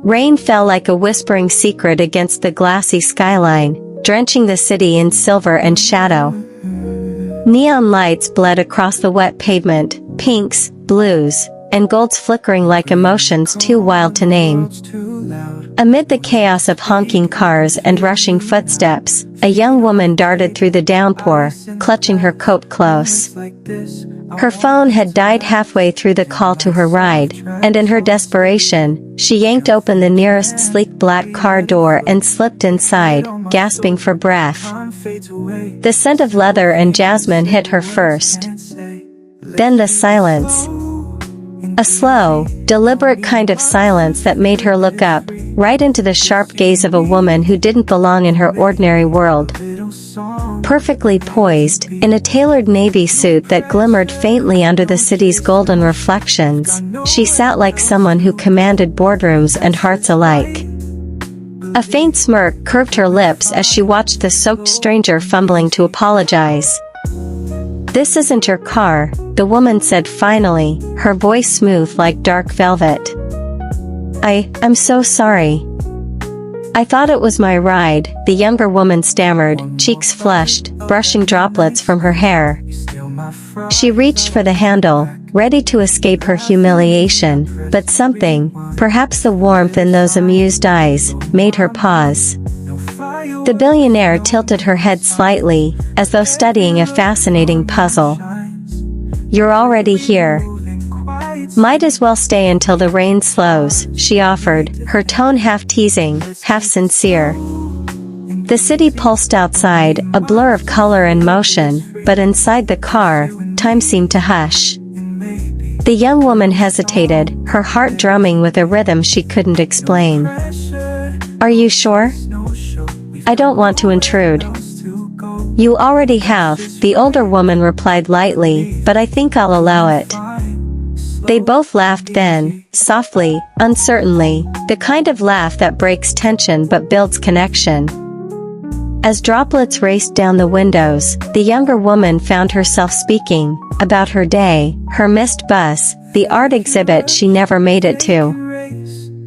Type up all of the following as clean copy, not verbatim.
Rain fell like a whispering secret against the glassy skyline, drenching the city in silver and shadow. Neon lights bled across the wet pavement, pinks, blues, and golds flickering like emotions too wild to name. Amid the chaos of honking cars and rushing footsteps, a young woman darted through the downpour, clutching her coat close. Her phone had died halfway through the call to her ride, and in her desperation, she yanked open the nearest sleek black car door and slipped inside, gasping for breath. The scent of leather and jasmine hit her first. Then the silence. A slow, deliberate kind of silence that made her look up, right into the sharp gaze of a woman who didn't belong in her ordinary world. Perfectly poised, in a tailored navy suit that glimmered faintly under the city's golden reflections, she sat like someone who commanded boardrooms and hearts alike. A faint smirk curved her lips as she watched the soaked stranger fumbling to apologize. "This isn't your car," the woman said finally, her voice smooth like dark velvet. I'm so sorry. I thought it was my ride," the younger woman stammered, cheeks flushed, brushing droplets from her hair. She reached for the handle, ready to escape her humiliation, but something, perhaps the warmth in those amused eyes, made her pause. The billionaire tilted her head slightly, as though studying a fascinating puzzle. "You're already here. Might as well stay until the rain slows," she offered, her tone half teasing, half sincere. The city pulsed outside, a blur of color and motion, but inside the car, time seemed to hush. The young woman hesitated, her heart drumming with a rhythm she couldn't explain. "Are you sure? I don't want to intrude." "You already have," the older woman replied lightly, "but I think I'll allow it." They both laughed then, softly, uncertainly, the kind of laugh that breaks tension but builds connection. As droplets raced down the windows, the younger woman found herself speaking about her day, her missed bus, the art exhibit she never made it to.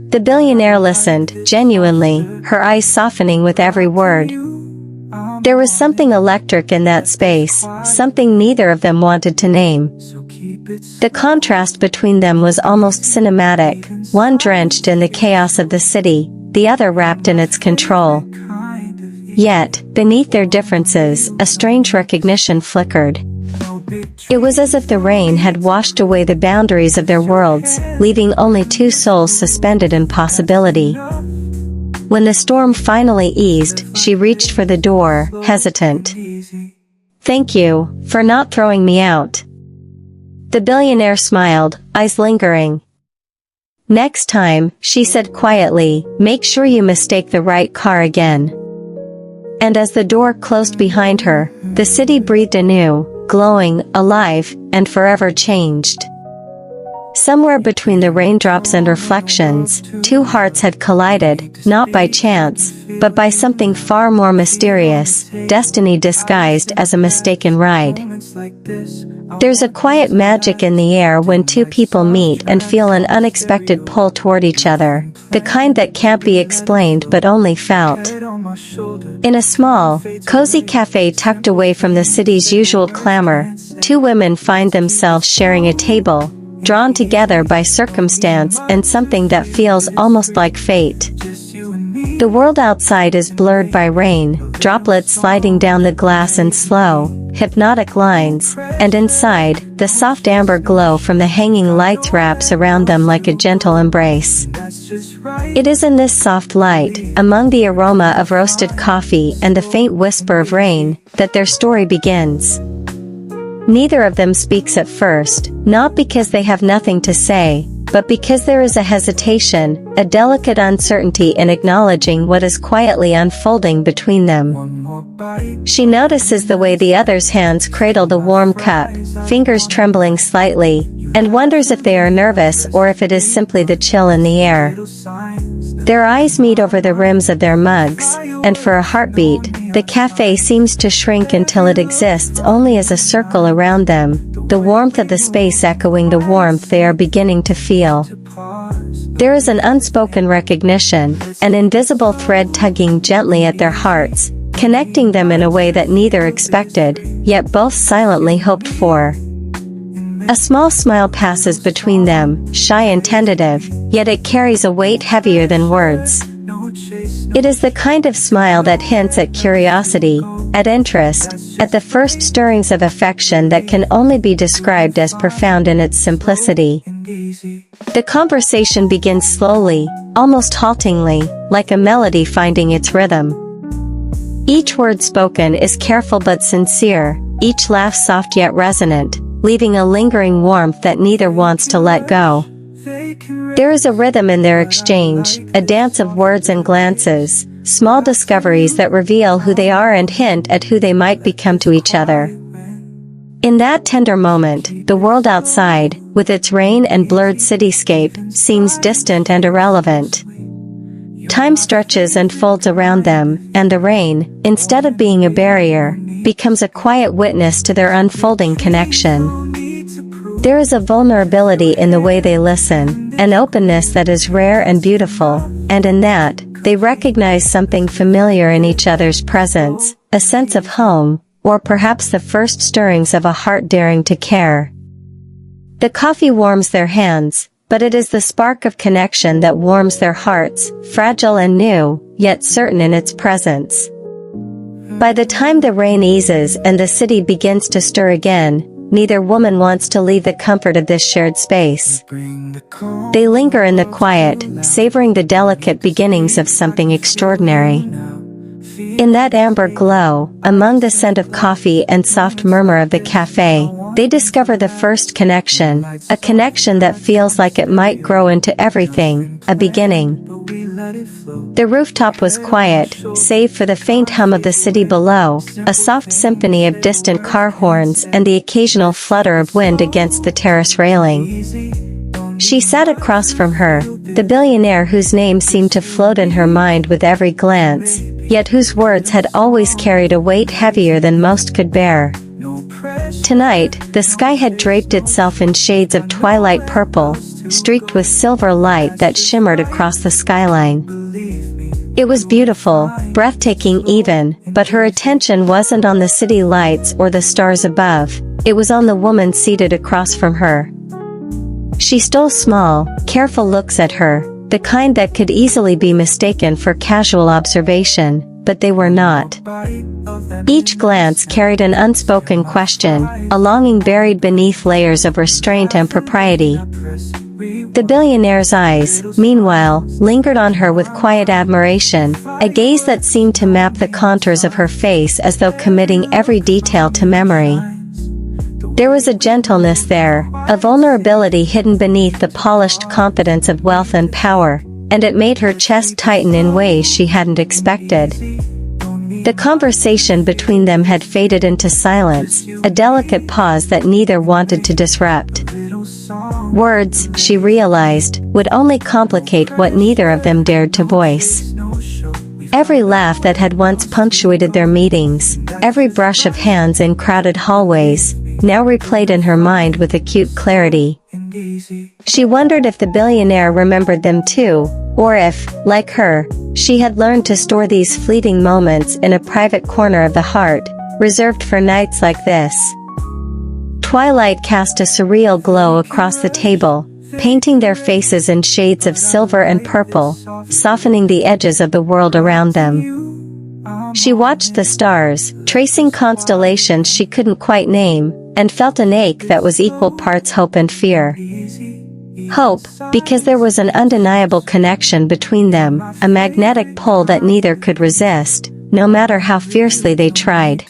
The billionaire listened, genuinely, her eyes softening with every word. There was something electric in that space, something neither of them wanted to name. The contrast between them was almost cinematic, one drenched in the chaos of the city, the other wrapped in its control. Yet, beneath their differences, a strange recognition flickered. It was as if the rain had washed away the boundaries of their worlds, leaving only two souls suspended in possibility. When the storm finally eased, she reached for the door, hesitant. "Thank you, for not throwing me out." The billionaire smiled, eyes lingering. "Next time," she said quietly, "make sure you mistake the right car again." And as the door closed behind her, the city breathed anew, glowing, alive, and forever changed. Somewhere between the raindrops and reflections, two hearts had collided, not by chance, but by something far more mysterious, destiny disguised as a mistaken ride. There's a quiet magic in the air when two people meet and feel an unexpected pull toward each other, the kind that can't be explained but only felt. In a small, cozy cafe tucked away from the city's usual clamor, two women find themselves sharing a table, drawn together by circumstance and something that feels almost like fate. The world outside is blurred by rain, droplets sliding down the glass in slow, hypnotic lines, and inside, the soft amber glow from the hanging lights wraps around them like a gentle embrace. It is in this soft light, among the aroma of roasted coffee and the faint whisper of rain, that their story begins. Neither of them speaks at first, not because they have nothing to say, but because there is a hesitation, a delicate uncertainty in acknowledging what is quietly unfolding between them. She notices the way the other's hands cradle the warm cup, fingers trembling slightly, and wonders if they are nervous or if it is simply the chill in the air. Their eyes meet over the rims of their mugs, and for a heartbeat, the cafe seems to shrink until it exists only as a circle around them, the warmth of the space echoing the warmth they are beginning to feel. There is an unspoken recognition, an invisible thread tugging gently at their hearts, connecting them in a way that neither expected, yet both silently hoped for. A small smile passes between them, shy and tentative, yet it carries a weight heavier than words. It is the kind of smile that hints at curiosity, at interest, at the first stirrings of affection that can only be described as profound in its simplicity. The conversation begins slowly, almost haltingly, like a melody finding its rhythm. Each word spoken is careful but sincere, each laugh soft yet resonant, leaving a lingering warmth that neither wants to let go. There is a rhythm in their exchange, a dance of words and glances, small discoveries that reveal who they are and hint at who they might become to each other. In that tender moment, the world outside, with its rain and blurred cityscape, seems distant and irrelevant. Time stretches and folds around them, and the rain, instead of being a barrier, becomes a quiet witness to their unfolding connection. There is a vulnerability in the way they listen, an openness that is rare and beautiful, and in that, they recognize something familiar in each other's presence, a sense of home, or perhaps the first stirrings of a heart daring to care. The coffee warms their hands, but it is the spark of connection that warms their hearts, fragile and new, yet certain in its presence. By the time the rain eases and the city begins to stir again, neither woman wants to leave the comfort of this shared space. They linger in the quiet, savoring the delicate beginnings of something extraordinary. In that amber glow, among the scent of coffee and soft murmur of the cafe, they discover the first connection, a connection that feels like it might grow into everything, a beginning. The rooftop was quiet, save for the faint hum of the city below, a soft symphony of distant car horns and the occasional flutter of wind against the terrace railing. She sat across from her, the billionaire whose name seemed to float in her mind with every glance, yet whose words had always carried a weight heavier than most could bear. Tonight, the sky had draped itself in shades of twilight purple, streaked with silver light that shimmered across the skyline. It was beautiful, breathtaking even, but her attention wasn't on the city lights or the stars above, it was on the woman seated across from her. She stole small, careful looks at her, the kind that could easily be mistaken for casual observation, but they were not. Each glance carried an unspoken question, a longing buried beneath layers of restraint and propriety. The billionaire's eyes, meanwhile, lingered on her with quiet admiration, a gaze that seemed to map the contours of her face as though committing every detail to memory. There was a gentleness there, a vulnerability hidden beneath the polished confidence of wealth and power, and it made her chest tighten in ways she hadn't expected. The conversation between them had faded into silence, a delicate pause that neither wanted to disrupt. Words, she realized, would only complicate what neither of them dared to voice. Every laugh that had once punctuated their meetings, every brush of hands in crowded hallways, now replayed in her mind with acute clarity. She wondered if the billionaire remembered them too, or if, like her, she had learned to store these fleeting moments in a private corner of the heart, reserved for nights like this. Twilight cast a surreal glow across the table, painting their faces in shades of silver and purple, softening the edges of the world around them. She watched the stars, tracing constellations she couldn't quite name, and felt an ache that was equal parts hope and fear. Hope, because there was an undeniable connection between them, a magnetic pull that neither could resist, no matter how fiercely they tried.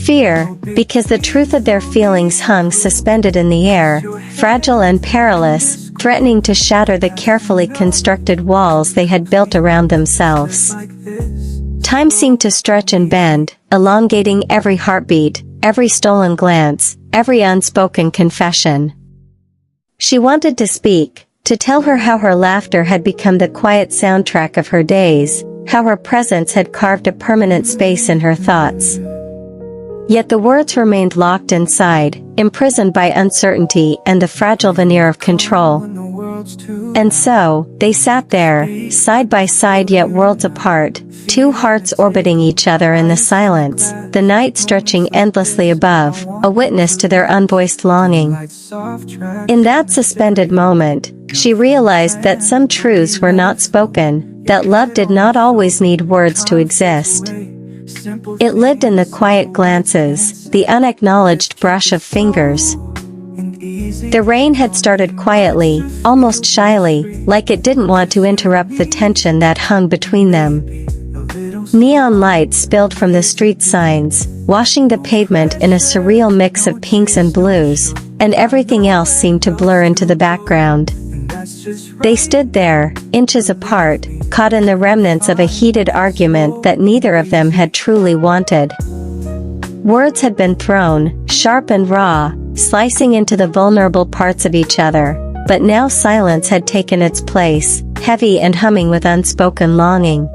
Fear, because the truth of their feelings hung suspended in the air, fragile and perilous, threatening to shatter the carefully constructed walls they had built around themselves. Time seemed to stretch and bend, elongating every heartbeat, every stolen glance, every unspoken confession. She wanted to speak, to tell her how her laughter had become the quiet soundtrack of her days, how her presence had carved a permanent space in her thoughts. Yet the words remained locked inside, imprisoned by uncertainty and the fragile veneer of control. And so, they sat there, side by side yet worlds apart, two hearts orbiting each other in the silence, the night stretching endlessly above, a witness to their unvoiced longing. In that suspended moment, she realized that some truths were not spoken, that love did not always need words to exist. It lived in the quiet glances, the unacknowledged brush of fingers. The rain had started quietly, almost shyly, like it didn't want to interrupt the tension that hung between them. Neon lights spilled from the street signs, washing the pavement in a surreal mix of pinks and blues, and everything else seemed to blur into the background. They stood there, inches apart, caught in the remnants of a heated argument that neither of them had truly wanted. Words had been thrown, sharp and raw, slicing into the vulnerable parts of each other, but now silence had taken its place, heavy and humming with unspoken longing.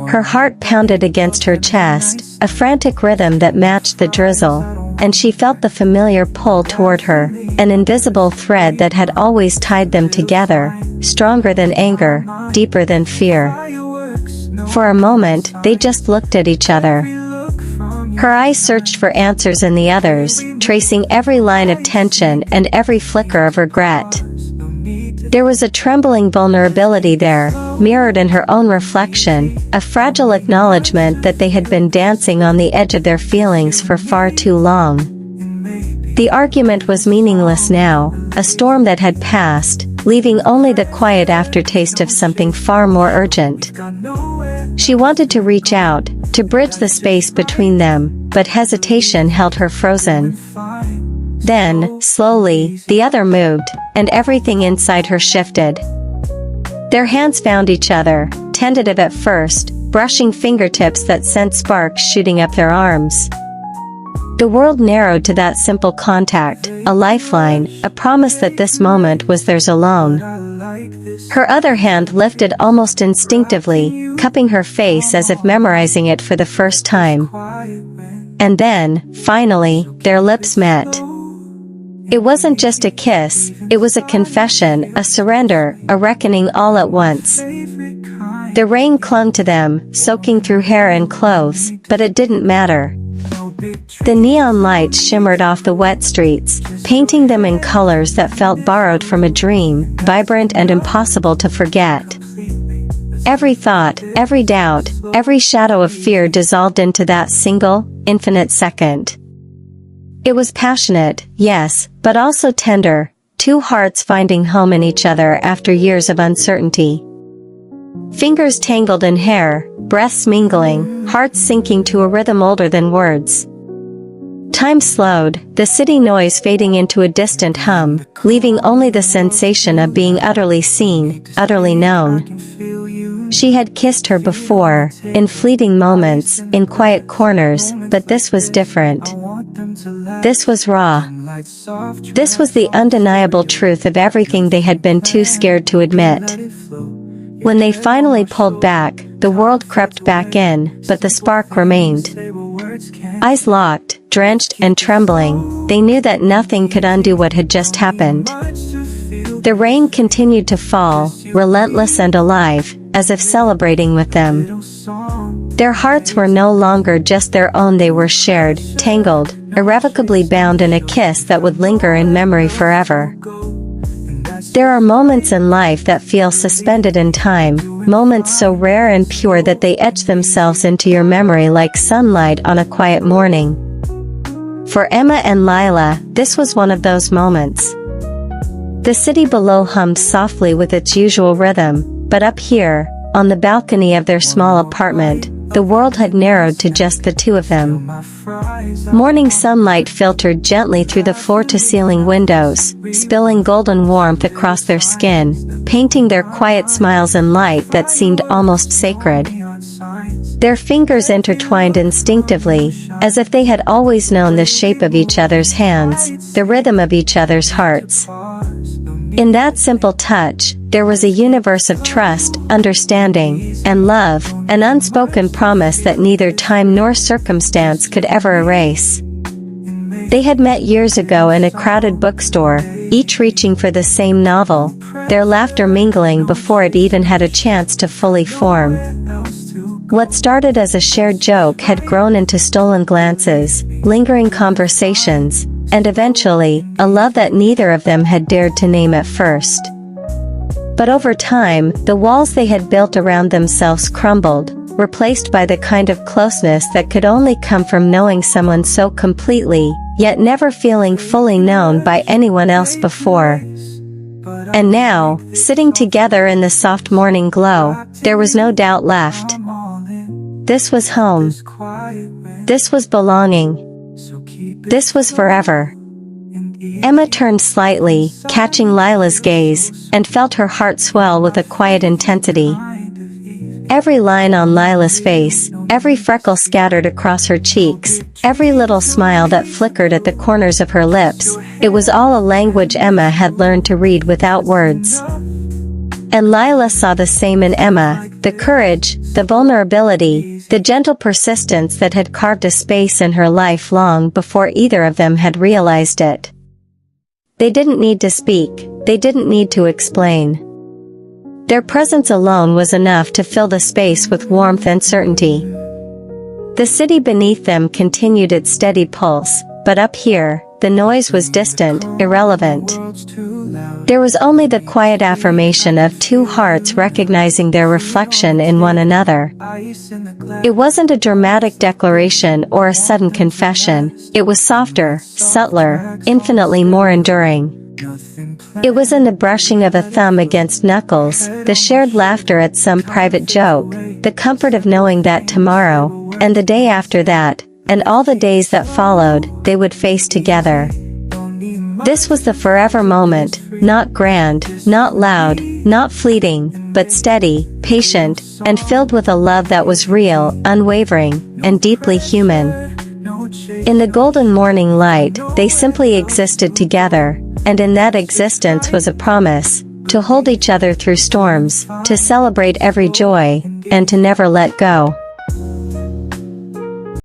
Her heart pounded against her chest, a frantic rhythm that matched the drizzle, and she felt the familiar pull toward her, an invisible thread that had always tied them together, stronger than anger, deeper than fear. For a moment, they just looked at each other. Her eyes searched for answers in the other's, tracing every line of tension and every flicker of regret. There was a trembling vulnerability there, mirrored in her own reflection, a fragile acknowledgement that they had been dancing on the edge of their feelings for far too long. The argument was meaningless now, a storm that had passed, leaving only the quiet aftertaste of something far more urgent. She wanted to reach out, to bridge the space between them, but hesitation held her frozen. Then, slowly, the other moved, and everything inside her shifted. Their hands found each other, tentative at first, brushing fingertips that sent sparks shooting up their arms. The world narrowed to that simple contact, a lifeline, a promise that this moment was theirs alone. Her other hand lifted almost instinctively, cupping her face as if memorizing it for the first time. And then, finally, their lips met. It wasn't just a kiss, it was a confession, a surrender, a reckoning all at once. The rain clung to them, soaking through hair and clothes, but it didn't matter. The neon lights shimmered off the wet streets, painting them in colors that felt borrowed from a dream, vibrant and impossible to forget. Every thought, every doubt, every shadow of fear dissolved into that single, infinite second. It was passionate, yes, but also tender, two hearts finding home in each other after years of uncertainty. Fingers tangled in hair, breaths mingling, hearts sinking to a rhythm older than words. Time slowed, the city noise fading into a distant hum, leaving only the sensation of being utterly seen, utterly known. She had kissed her before, in fleeting moments, in quiet corners, but this was different. This was raw. This was the undeniable truth of everything they had been too scared to admit. When they finally pulled back, the world crept back in, but the spark remained. Eyes locked, drenched and trembling, they knew that nothing could undo what had just happened. The rain continued to fall, relentless and alive, as if celebrating with them. Their hearts were no longer just their own, they were shared, tangled, irrevocably bound in a kiss that would linger in memory forever. There are moments in life that feel suspended in time, moments so rare and pure that they etch themselves into your memory like sunlight on a quiet morning. For Emma and Lila, this was one of those moments. The city below hummed softly with its usual rhythm, but up here, on the balcony of their small apartment, the world had narrowed to just the two of them. Morning sunlight filtered gently through the floor-to-ceiling windows, spilling golden warmth across their skin, painting their quiet smiles in light that seemed almost sacred. Their fingers intertwined instinctively, as if they had always known the shape of each other's hands, the rhythm of each other's hearts. In that simple touch, there was a universe of trust, understanding, and love, an unspoken promise that neither time nor circumstance could ever erase. They had met years ago in a crowded bookstore, each reaching for the same novel, their laughter mingling before it even had a chance to fully form. What started as a shared joke had grown into stolen glances, lingering conversations, and eventually, a love that neither of them had dared to name at first. But over time, the walls they had built around themselves crumbled, replaced by the kind of closeness that could only come from knowing someone so completely, yet never feeling fully known by anyone else before. And now, sitting together in the soft morning glow, there was no doubt left. This was home. This was belonging. This was forever. Emma turned slightly, catching Lila's gaze, and felt her heart swell with a quiet intensity. Every line on Lila's face, every freckle scattered across her cheeks, every little smile that flickered at the corners of her lips, it was all a language Emma had learned to read without words. And Lila saw the same in Emma, the courage, the vulnerability, the gentle persistence that had carved a space in her life long before either of them had realized it. They didn't need to speak, they didn't need to explain. Their presence alone was enough to fill the space with warmth and certainty. The city beneath them continued its steady pulse, but up here, the noise was distant, irrelevant. There was only the quiet affirmation of two hearts recognizing their reflection in one another. It wasn't a dramatic declaration or a sudden confession, it was softer, subtler, infinitely more enduring. It was in the brushing of a thumb against knuckles, the shared laughter at some private joke, the comfort of knowing that tomorrow, and the day after that, and all the days that followed, they would face together. This was the forever moment, not grand, not loud, not fleeting, but steady, patient, and filled with a love that was real, unwavering, and deeply human. In the golden morning light, they simply existed together, and in that existence was a promise, to hold each other through storms, to celebrate every joy, and to never let go.